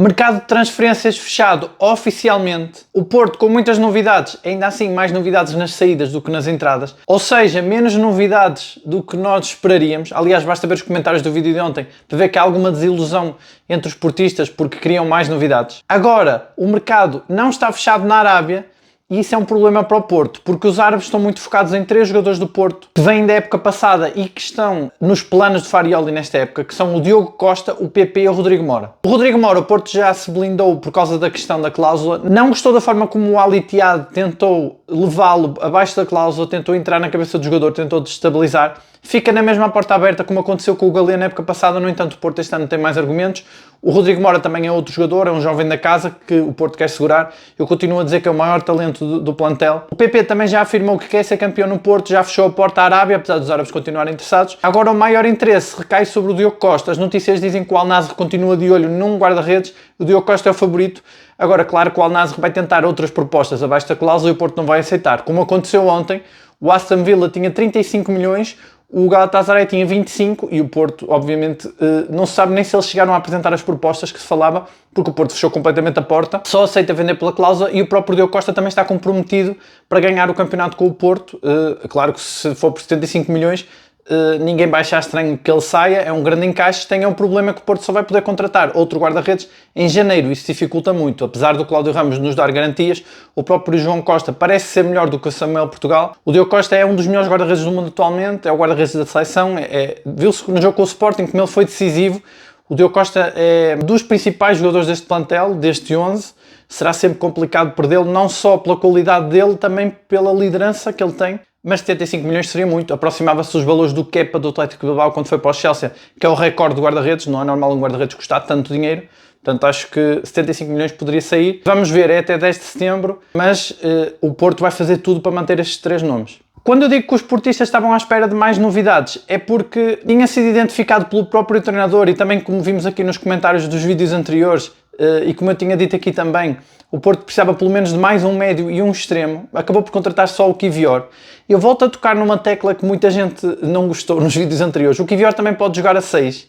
Mercado de transferências fechado oficialmente. O Porto com muitas novidades, ainda assim mais novidades nas saídas do que nas entradas. Ou seja, menos novidades do que nós esperaríamos. Aliás, basta ver os comentários do vídeo de ontem para ver que há alguma desilusão entre os portistas porque queriam mais novidades. Agora, o mercado não está fechado na Arábia. E isso é um problema para o Porto, porque os árabes estão muito focados em 3 jogadores do Porto que vêm da época passada e que estão nos planos de Farioli nesta época, que são o Diogo Costa, o PP e o Rodrigo Mora. O Rodrigo Mora, o Porto já se blindou por causa da questão da cláusula, não gostou da forma como o Al Ittihad tentou levá-lo abaixo da cláusula, tentou entrar na cabeça do jogador, tentou destabilizar. Fica na mesma porta aberta como aconteceu com o Galeno na época passada, no entanto o Porto este ano tem mais argumentos. O Rodrigo Mora também é outro jogador, é um jovem da casa que o Porto quer segurar. Eu continuo a dizer que é o maior talento do plantel. O PP também já afirmou que quer ser campeão no Porto, já fechou a porta à Arábia, apesar dos árabes continuarem interessados. Agora o maior interesse recai sobre o Diogo Costa. As notícias dizem que o Al Nassr continua de olho num guarda-redes, o Diogo Costa é o favorito. Agora, claro que o Al Nassr vai tentar outras propostas abaixo da cláusula e o Porto não vai aceitar. Como aconteceu ontem, o Aston Villa tinha 35 milhões, o Galatasaray tinha 25 e o Porto, obviamente, não se sabe nem se eles chegaram a apresentar as propostas que se falava, porque o Porto fechou completamente a porta, só aceita vender pela cláusula e o próprio Diogo Costa também está comprometido para ganhar o campeonato com o Porto. Claro que se for por 75 milhões, ninguém vai achar estranho que ele saia, é um grande encaixe, tem um problema que o Porto só vai poder contratar outro guarda-redes em janeiro, isso dificulta muito, apesar do Cláudio Ramos nos dar garantias, o próprio João Costa parece ser melhor do que o Samuel Portugal. O Diogo Costa é um dos melhores guarda-redes do mundo atualmente, é o guarda-redes da seleção, viu-se no jogo com o Sporting como ele foi decisivo. O Diogo Costa é um dos principais jogadores deste plantel, deste 11, será sempre complicado perdê-lo, não só pela qualidade dele, também pela liderança que ele tem. Mas 75 milhões seria muito, aproximava-se os valores do Kepa do Atlético de Bilbao quando foi para o Chelsea, que é o recorde do guarda-redes, não é normal um guarda-redes custar tanto dinheiro, portanto acho que 75 milhões poderia sair. Vamos ver, é até 10 de setembro, mas o Porto vai fazer tudo para manter estes 3 nomes. Quando eu digo que os portistas estavam à espera de mais novidades, é porque tinha sido identificado pelo próprio treinador e também como vimos aqui nos comentários dos vídeos anteriores, e como eu tinha dito aqui também, o Porto precisava pelo menos de mais um médio e um extremo, acabou por contratar só o Kiwior. Eu volto a tocar numa tecla que muita gente não gostou nos vídeos anteriores, o Kiwior também pode jogar a 6,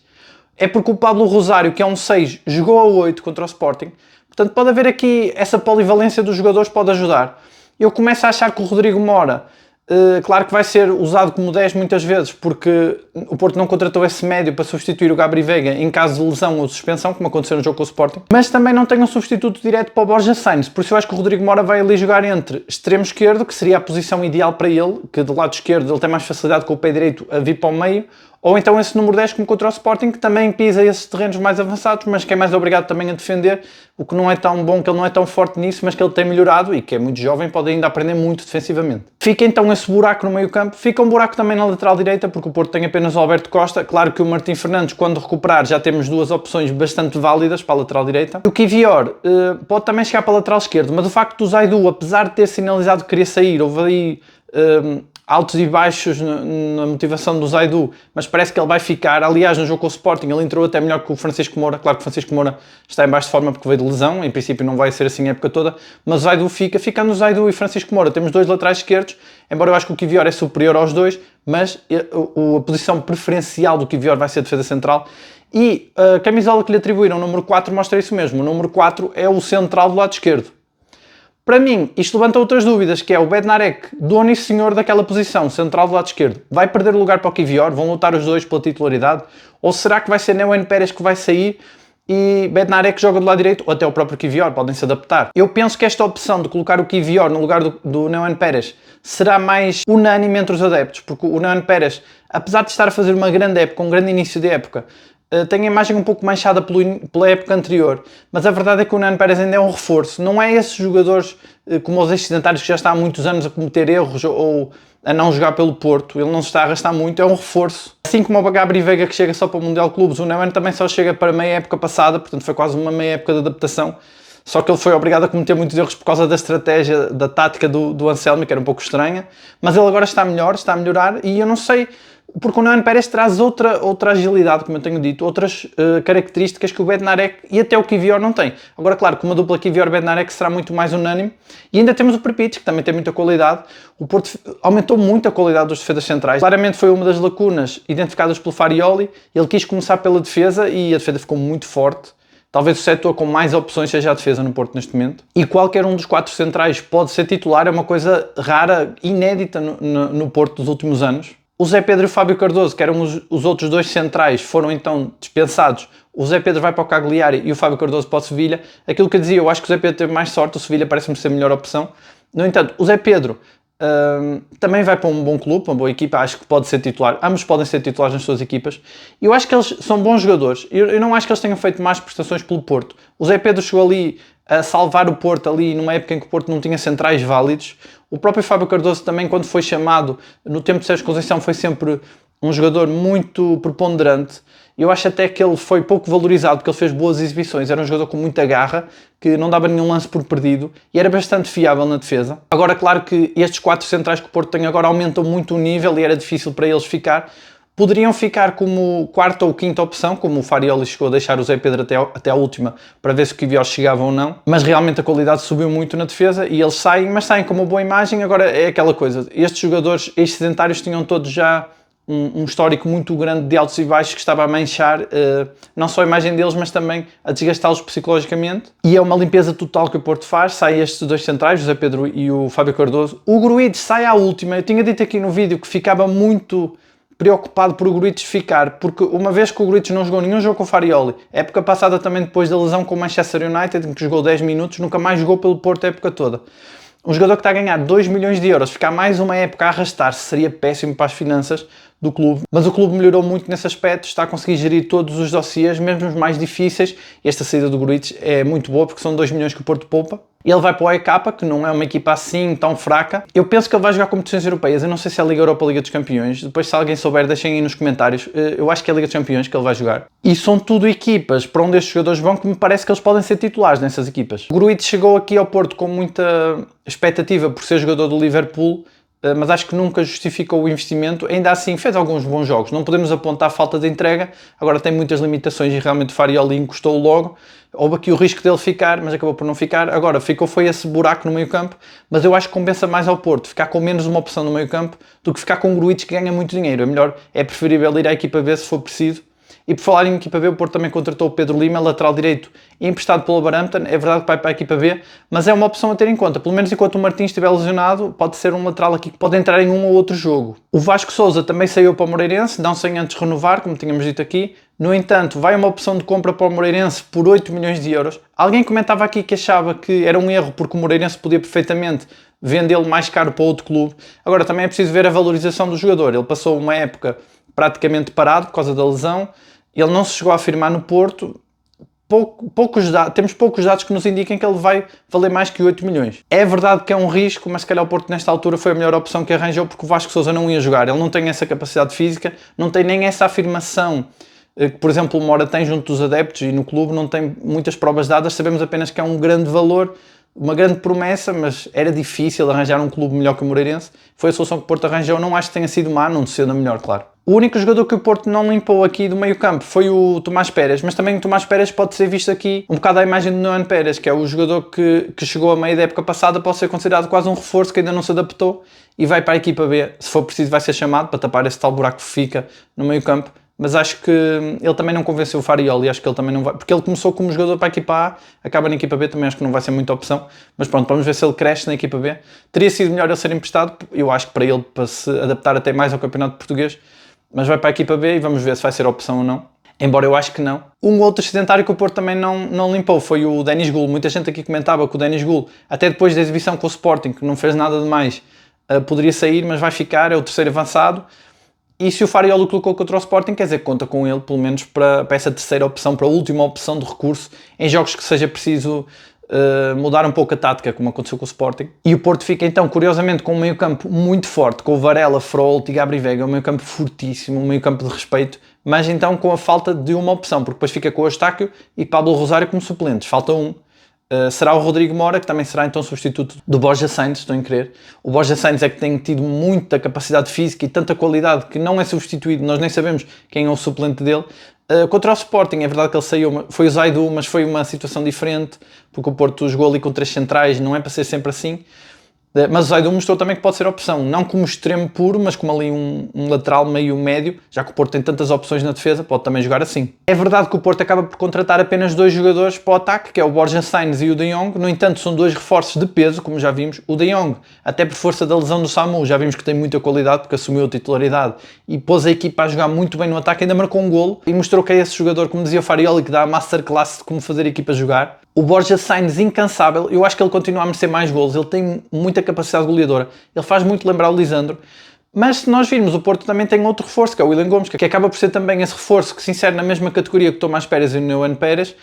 é porque o Pablo Rosário, que é um 6, jogou a 8 contra o Sporting, portanto pode haver aqui essa polivalência dos jogadores, pode ajudar. Eu começo a achar que o Rodrigo Mora, claro que vai ser usado como 10 muitas vezes, porque o Porto não contratou esse médio para substituir o Gabri Veiga em caso de lesão ou suspensão, como aconteceu no jogo com o Sporting, mas também não tem um substituto direto para o Borja Sainz, por isso eu acho que o Rodrigo Mora vai ali jogar entre extremo esquerdo, que seria a posição ideal para ele, que do lado esquerdo ele tem mais facilidade com o pé direito a vir para o meio, ou então esse número 10 como contra o Sporting, que também pisa esses terrenos mais avançados, mas que é mais obrigado também a defender, o que não é tão bom, que ele não é tão forte nisso, mas que ele tem melhorado e que é muito jovem, pode ainda aprender muito defensivamente. Fica então esse buraco no meio campo, fica um buraco também na lateral direita, porque o Porto tem apenas o Alberto Costa, claro que o Martim Fernandes, quando recuperar, já temos 2 opções bastante válidas para a lateral direita. O Kiwior pode também chegar para a lateral esquerda, mas o facto do Zaidu, apesar de ter sinalizado que queria sair, houve aí altos e baixos na motivação do Zaidu, mas parece que ele vai ficar. Aliás, no jogo com o Sporting ele entrou até melhor que o Francisco Moura. Claro que o Francisco Moura está em baixo de forma porque veio de lesão, em princípio não vai ser assim a época toda, mas o Zaidu fica. Ficando o Zaidu e Francisco Moura, temos 2 laterais esquerdos, embora eu acho que o Kiwior é superior aos 2, mas a posição preferencial do Kiwior vai ser a defesa central. E a camisola que lhe atribuíram, o número 4, mostra isso mesmo. O número 4 é o central do lado esquerdo. Para mim, isto levanta outras dúvidas, que é o Bednarek, dono e senhor daquela posição, central do lado esquerdo. Vai perder o lugar para o Kiwior? Vão lutar os 2 pela titularidade? Ou será que vai ser Néo Pérez que vai sair e Bednarek joga do lado direito? Ou até o próprio Kiwior, podem se adaptar. Eu penso que esta opção de colocar o Kiwior no lugar do Néo Pérez será mais unânime entre os adeptos, porque o Néo Pérez, apesar de estar a fazer uma grande época, um grande início de época, tem a imagem um pouco manchada pela época anterior, mas a verdade é que o Néo Pérez ainda é um reforço, não é esses jogadores como os ex-sedentários que já está há muitos anos a cometer erros ou a não jogar pelo Porto, ele não se está a arrastar muito, é um reforço. Assim como o Gabri Veiga que chega só para o Mundial de Clubes, o Néo também só chega para a meia época passada, portanto foi quase uma meia época de adaptação, só que ele foi obrigado a cometer muitos erros por causa da estratégia, da tática do Anselmi, que era um pouco estranha, mas ele agora está melhor, está a melhorar e eu não sei, porque o Néo Pérez traz outra agilidade, como eu tenho dito, outras características que o Bednarek e até o Kiwior não tem. Agora, claro, com uma dupla Kiwior-Bednarek será muito mais unânime. E ainda temos o Prepich, que também tem muita qualidade. O Porto aumentou muito a qualidade dos defesas centrais. Claramente foi uma das lacunas identificadas pelo Farioli. Ele quis começar pela defesa e a defesa ficou muito forte. Talvez o setor com mais opções seja a defesa no Porto neste momento. E qualquer um dos 4 centrais pode ser titular, é uma coisa rara, inédita no Porto dos últimos anos. O Zé Pedro e o Fábio Cardoso, que eram os outros 2 centrais, foram então dispensados. O Zé Pedro vai para o Cagliari e o Fábio Cardoso para o Sevilha. Aquilo que eu dizia, eu acho que o Zé Pedro teve mais sorte, o Sevilha parece-me ser a melhor opção. No entanto, o Zé Pedro também vai para um bom clube, uma boa equipa, acho que pode ser titular. Ambos podem ser titulares nas suas equipas. E eu acho que eles são bons jogadores. Eu não acho que eles tenham feito más prestações pelo Porto. O Zé Pedro chegou ali a salvar o Porto ali numa época em que o Porto não tinha centrais válidos. O próprio Fábio Cardoso também, quando foi chamado no tempo de Sérgio Conceição, foi sempre um jogador muito preponderante. Eu acho até que ele foi pouco valorizado porque ele fez boas exibições, era um jogador com muita garra, que não dava nenhum lance por perdido e era bastante fiável na defesa. Agora, claro que estes 4 centrais que o Porto tem agora aumentam muito o nível e era difícil para eles ficar. Poderiam ficar como 4ª ou 5ª opção, como o Farioli chegou a deixar o Zé Pedro até a última para ver se o Queiroz chegava ou não, mas realmente a qualidade subiu muito na defesa e eles saem, mas saem com uma boa imagem. Agora é aquela coisa, estes jogadores excedentários tinham todos já um histórico muito grande de altos e baixos que estava a manchar não só a imagem deles, mas também a desgastá-los psicologicamente. E é uma limpeza total que o Porto faz. Saem estes 2 centrais, o Zé Pedro e o Fábio Cardoso. O Gruites sai à última. Eu tinha dito aqui no vídeo que ficava muito preocupado por o Gruites ficar, porque uma vez que o Gruites não jogou nenhum jogo com o Farioli, época passada também depois da lesão com o Manchester United, em que jogou 10 minutos, nunca mais jogou pelo Porto a época toda. Um jogador que está a ganhar 2 milhões de euros, ficar mais uma época a arrastar-se, seria péssimo para as finanças do clube. Mas o clube melhorou muito nesse aspecto, está a conseguir gerir todos os dossiês, mesmo os mais difíceis. E esta saída do Gruites é muito boa, porque são 2 milhões que o Porto poupa. Ele vai para o AEK, que não é uma equipa assim tão fraca. Eu penso que ele vai jogar competições europeias. Eu não sei se é a Liga Europa ou a Liga dos Campeões. Depois, se alguém souber, deixem aí nos comentários. Eu acho que é a Liga dos Campeões que ele vai jogar. E são tudo equipas para onde estes jogadores vão, que me parece que eles podem ser titulares nessas equipas. O Gruites chegou aqui ao Porto com muita expectativa por ser jogador do Liverpool, mas acho que nunca justificou o investimento. Ainda assim fez alguns bons jogos, não podemos apontar falta de entrega, agora tem muitas limitações e realmente o Farioli encostou logo. Houve aqui o risco dele ficar, mas acabou por não ficar. Agora foi esse buraco no meio campo, mas eu acho que compensa mais ao Porto ficar com menos uma opção no meio campo do que ficar com um Gruites que ganha muito dinheiro. É preferível ir à equipa B se for preciso. E por falar em equipa B, o Porto também contratou o Pedro Lima, lateral direito, emprestado pelo Wolverhampton. É verdade que vai para a equipa B, mas é uma opção a ter em conta. Pelo menos enquanto o Martins estiver lesionado, pode ser um lateral aqui que pode entrar em um ou outro jogo. O Vasco Sousa também saiu para o Moreirense, não sem antes renovar, como tínhamos dito aqui. No entanto, vai uma opção de compra para o Moreirense por 8 milhões de euros. Alguém comentava aqui que achava que era um erro porque o Moreirense podia perfeitamente vendê-lo mais caro para outro clube. Agora também é preciso ver a valorização do jogador. Ele passou uma época praticamente parado por causa da lesão. Ele não se chegou a afirmar no Porto. Temos poucos dados que nos indiquem que ele vai valer mais que 8 milhões. É verdade que é um risco, mas se calhar o Porto nesta altura foi a melhor opção que arranjou, porque o Vasco Sousa não ia jogar. Ele não tem essa capacidade física, não tem nem essa afirmação que, por exemplo, o Mora tem junto dos adeptos e no clube, não tem muitas provas dadas. Sabemos apenas que é um grande valor, uma grande promessa, mas era difícil arranjar um clube melhor que o Moreirense. Foi a solução que o Porto arranjou. Não acho que tenha sido má, não sendo a melhor, claro. O único jogador que o Porto não limpou aqui do meio campo foi o Tomás Pérez, mas também o Tomás Pérez pode ser visto aqui um bocado à imagem de Noan Pérez, que é o jogador que chegou a meio da época passada, pode ser considerado quase um reforço que ainda não se adaptou e vai para a equipa B. Se for preciso vai ser chamado para tapar esse tal buraco que fica no meio campo. Mas acho que ele também não convenceu o Farioli, acho que ele também não vai, porque ele começou como jogador para a equipa A, acaba na equipa B, também acho que não vai ser muita opção, mas pronto, vamos ver se ele cresce na equipa B. Teria sido melhor ele ser emprestado, eu acho que para ele, para se adaptar até mais ao campeonato português, mas vai para a equipa B e vamos ver se vai ser opção ou não, embora eu acho que não. Um outro sedentário que o Porto também não limpou foi o Denis Gul. Muita gente aqui comentava que o Denis Gul, até depois da exibição com o Sporting, que não fez nada de mais, poderia sair, mas vai ficar, é o terceiro avançado. E se o Farioli colocou contra o Sporting, quer dizer que conta com ele, pelo menos para essa terceira opção, para a última opção de recurso, em jogos que seja preciso mudar um pouco a tática, como aconteceu com o Sporting. E o Porto fica então, curiosamente, com um meio campo muito forte, com o Varela, Frolt e Gabri Veiga, um meio campo fortíssimo, um meio campo de respeito, mas então com a falta de uma opção, porque depois fica com o Eustáquio e Pablo Rosário como suplentes, falta um. Será o Rodrigo Mora, que também será então substituto do Borja Sainz, estou em crer. O Borja Sainz é que tem tido muita capacidade física e tanta qualidade que não é substituído, nós nem sabemos quem é o suplente dele. Contra o Sporting, é verdade que ele saiu, foi o Zaidu, mas foi uma situação diferente, porque o Porto jogou ali com 3 centrais, não é para ser sempre assim. Mas o Zaidu mostrou também que pode ser opção, não como extremo puro, mas como ali um lateral meio médio, já que o Porto tem tantas opções na defesa, pode também jogar assim. É verdade que o Porto acaba por contratar apenas 2 jogadores para o ataque, que é o Borja Sainz e o De Jong, no entanto são 2 reforços de peso, como já vimos. O De Jong, até por força da lesão do Samu, já vimos que tem muita qualidade, porque assumiu a titularidade e pôs a equipa a jogar muito bem no ataque, ainda marcou um golo e mostrou que é esse jogador, como dizia o Farioli, que dá a masterclass de como fazer a equipa jogar. O Borja Sainz, incansável, eu acho que ele continua a merecer mais golos, ele tem muita capacidade goleadora, ele faz muito lembrar o Lisandro, mas se nós virmos, o Porto também tem outro reforço, que é o William Gomes, que acaba por ser também esse reforço que se insere na mesma categoria que o Tomás Pérez e o Neuan Pérez,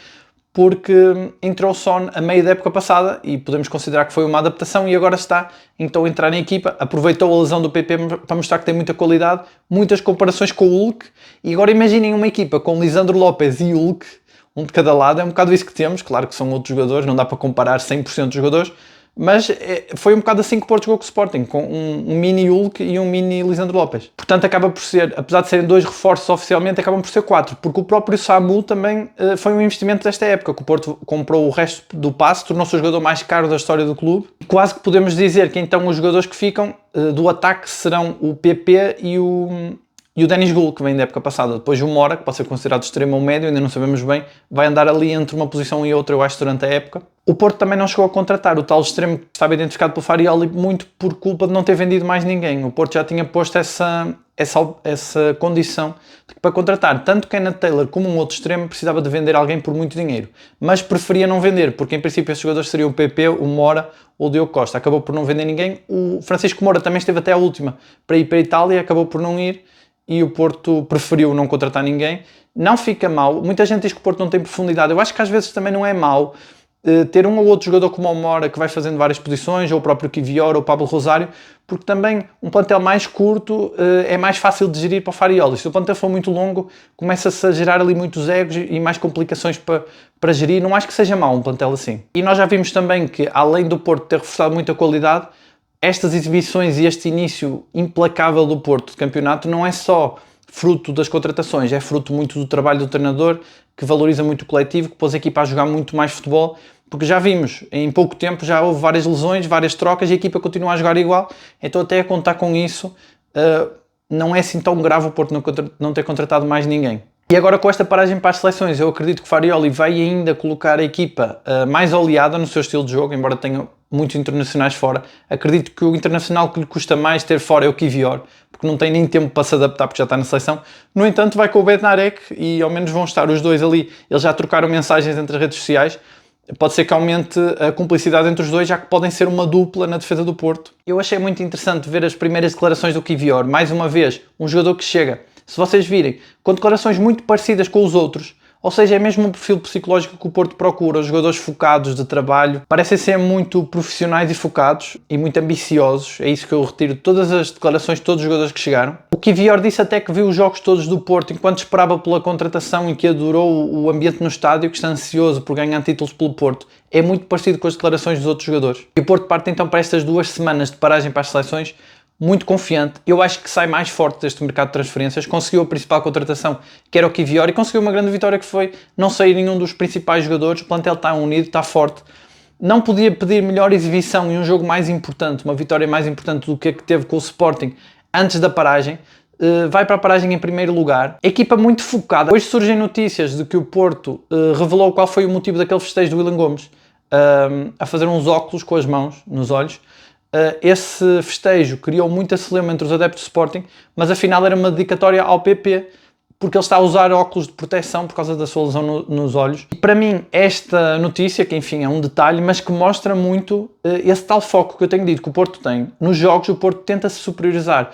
porque entrou só a meio da época passada e podemos considerar que foi uma adaptação e agora está então a entrar na equipa, aproveitou a lesão do PP para mostrar que tem muita qualidade, muitas comparações com o Hulk, e agora imaginem uma equipa com Lisandro Lopes e Hulk, um de cada lado, é um bocado isso que temos, claro que são outros jogadores, não dá para comparar 100% dos jogadores, mas foi um bocado assim que o Porto jogou com o Sporting, com um mini Hulk e um mini Lisandro Lopes. Portanto, acaba por ser, apesar de serem 2 reforços oficialmente, acabam por ser 4, porque o próprio Samu também foi um investimento desta época, que o Porto comprou o resto do passe, tornou-se o jogador mais caro da história do clube. Quase que podemos dizer que então os jogadores que ficam do ataque serão o PP e o Denis Gul, que vem da época passada. Depois o Mora, que pode ser considerado extremo ou médio, ainda não sabemos bem, vai andar ali entre uma posição e outra, eu acho, durante a época. O Porto também não chegou a contratar o tal extremo que estava identificado pelo Farioli muito por culpa de não ter vendido mais ninguém. O Porto já tinha posto essa condição de que para contratar tanto Kenneth Taylor como um outro extremo precisava de vender alguém por muito dinheiro. Mas preferia não vender, porque em princípio esses jogadores seriam o PP, o Mora ou o Diogo Costa. Acabou por não vender ninguém. O Francisco Moura também esteve até a última para ir para a Itália, acabou por não ir. E o Porto preferiu não contratar ninguém. Não fica mal. Muita gente diz que o Porto não tem profundidade. Eu acho que às vezes também não é mau ter um ou outro jogador como o Mora que vai fazendo várias posições, ou o próprio Kivior ou o Pablo Rosário, porque também um plantel mais curto é mais fácil de gerir para o Farioli. Se o plantel for muito longo, começa-se a gerar ali muitos egos e mais complicações para gerir. Não acho que seja mau um plantel assim. E nós já vimos também que, além do Porto ter reforçado muita qualidade, estas exibições e este início implacável do Porto de campeonato não é só fruto das contratações, é fruto muito do trabalho do treinador, que valoriza muito o coletivo, que pôs a equipa a jogar muito mais futebol, porque já vimos, em pouco tempo já houve várias lesões, várias trocas e a equipa continua a jogar igual, então até a contar com isso, não é assim tão grave o Porto não ter contratado mais ninguém. E agora com esta paragem para as seleções, eu acredito que o Farioli vai ainda colocar a equipa mais oleada no seu estilo de jogo, embora tenha muitos internacionais fora. Acredito que o internacional que lhe custa mais ter fora é o Kivior, porque não tem nem tempo para se adaptar porque já está na seleção. No entanto, vai com o Bednarek e ao menos vão estar os dois ali. Eles já trocaram mensagens entre as redes sociais. Pode ser que aumente a cumplicidade entre os dois, já que podem ser uma dupla na defesa do Porto. Eu achei muito interessante ver as primeiras declarações do Kivior. Mais uma vez, um jogador que chega, se vocês virem, com declarações muito parecidas com os outros, ou seja, é mesmo um perfil psicológico que o Porto procura, os jogadores focados de trabalho, parecem ser muito profissionais e focados e muito ambiciosos, é isso que eu retiro de todas as declarações de todos os jogadores que chegaram. O Kivior disse até que viu os jogos todos do Porto enquanto esperava pela contratação e que adorou o ambiente no estádio, que está ansioso por ganhar títulos pelo Porto. É muito parecido com as declarações dos outros jogadores. E o Porto parte então para estas 2 semanas de paragem para as seleções muito confiante. Eu acho que sai mais forte deste mercado de transferências. Conseguiu a principal contratação, que era o Kivior, e conseguiu uma grande vitória, que foi não sair nenhum dos principais jogadores. O plantel está unido, está forte. Não podia pedir melhor exibição e um jogo mais importante, uma vitória mais importante do que a que teve com o Sporting antes da paragem. Vai para a paragem em primeiro lugar. A equipa muito focada. Hoje surgem notícias de que o Porto revelou qual foi o motivo daquele festejo do William Gomes, a fazer uns óculos com as mãos nos olhos. Esse festejo criou muita celeuma entre os adeptos do Sporting, mas afinal era uma dedicatória ao PP, porque ele está a usar óculos de proteção por causa da sua lesão nos olhos. E para mim, esta notícia, que enfim é um detalhe, mas que mostra muito esse tal foco que eu tenho dito que o Porto tem. Nos jogos, o Porto tenta se superiorizar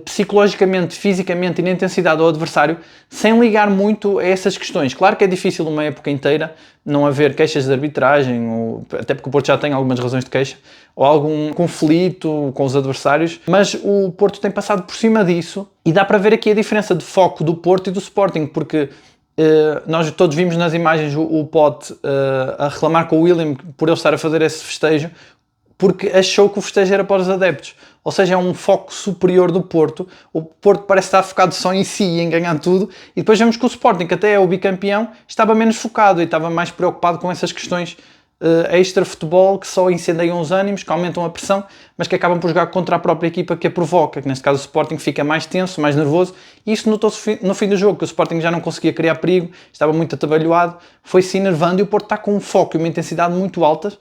psicologicamente, fisicamente e na intensidade ao adversário, sem ligar muito a essas questões. Claro que é difícil uma época inteira não haver queixas de arbitragem, ou, até porque o Porto já tem algumas razões de queixa, ou algum conflito com os adversários, mas o Porto tem passado por cima disso e dá para ver aqui a diferença de foco do Porto e do Sporting, porque nós todos vimos nas imagens o Pote a reclamar com o William por ele estar a fazer esse festejo, porque achou que o festejo era para os adeptos. Ou seja, é um foco superior do Porto. O Porto parece estar focado só em si e em ganhar tudo. E depois vemos que o Sporting, que até é o bicampeão, estava menos focado e estava mais preocupado com essas questões extra futebol que só incendeiam os ânimos, que aumentam a pressão, mas que acabam por jogar contra a própria equipa que a provoca, que neste caso o Sporting fica mais tenso, mais nervoso, e isso notou-se no fim do jogo, que o Sporting já não conseguia criar perigo, estava muito atabalhoado, foi-se enervando, e o Porto está com um foco e uma intensidade muito altas,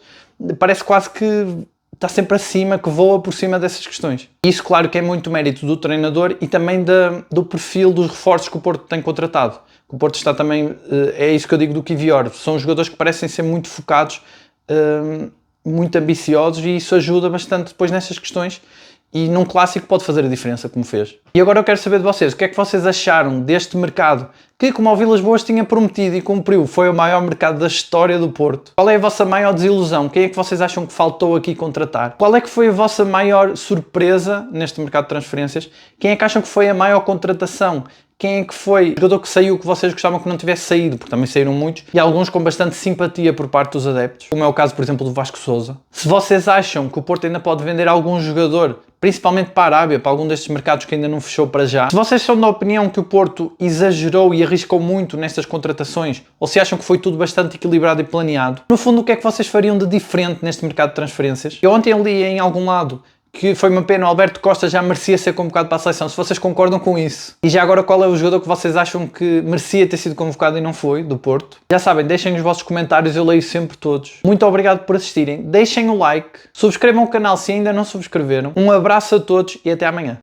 parece quase que está sempre acima, que voa por cima dessas questões. Isso, claro, que é muito mérito do treinador e também do perfil dos reforços que o Porto tem contratado. O Porto está também, é isso que eu digo do Kiwior, são jogadores que parecem ser muito focados, muito ambiciosos, e isso ajuda bastante depois nessas questões, e num clássico pode fazer a diferença, como fez. E agora eu quero saber de vocês, o que é que vocês acharam deste mercado, que, como o Vilas Boas tinha prometido e cumpriu, foi o maior mercado da história do Porto? Qual é a vossa maior desilusão? Quem é que vocês acham que faltou aqui contratar? Qual é que foi a vossa maior surpresa neste mercado de transferências? Quem é que acham que foi a maior contratação? Quem é que foi o jogador que saiu que vocês gostavam que não tivesse saído? Porque também saíram muitos, e alguns com bastante simpatia por parte dos adeptos, como é o caso, por exemplo, do Vasco Sousa. Se vocês acham que o Porto ainda pode vender algum jogador, principalmente para a Arábia, para algum destes mercados que ainda não fechou para já, se vocês são da opinião que o Porto exagerou e arriscou muito nestas contratações, ou se acham que foi tudo bastante equilibrado e planeado, no fundo, o que é que vocês fariam de diferente neste mercado de transferências? Eu ontem li em algum lado que foi uma pena, o Alberto Costa já merecia ser convocado para a seleção, se vocês concordam com isso. E já agora, qual é o jogador que vocês acham que merecia ter sido convocado e não foi, do Porto? Já sabem, deixem os vossos comentários, eu leio sempre todos. Muito obrigado por assistirem, deixem o like, subscrevam o canal se ainda não subscreveram. Um abraço a todos e até amanhã.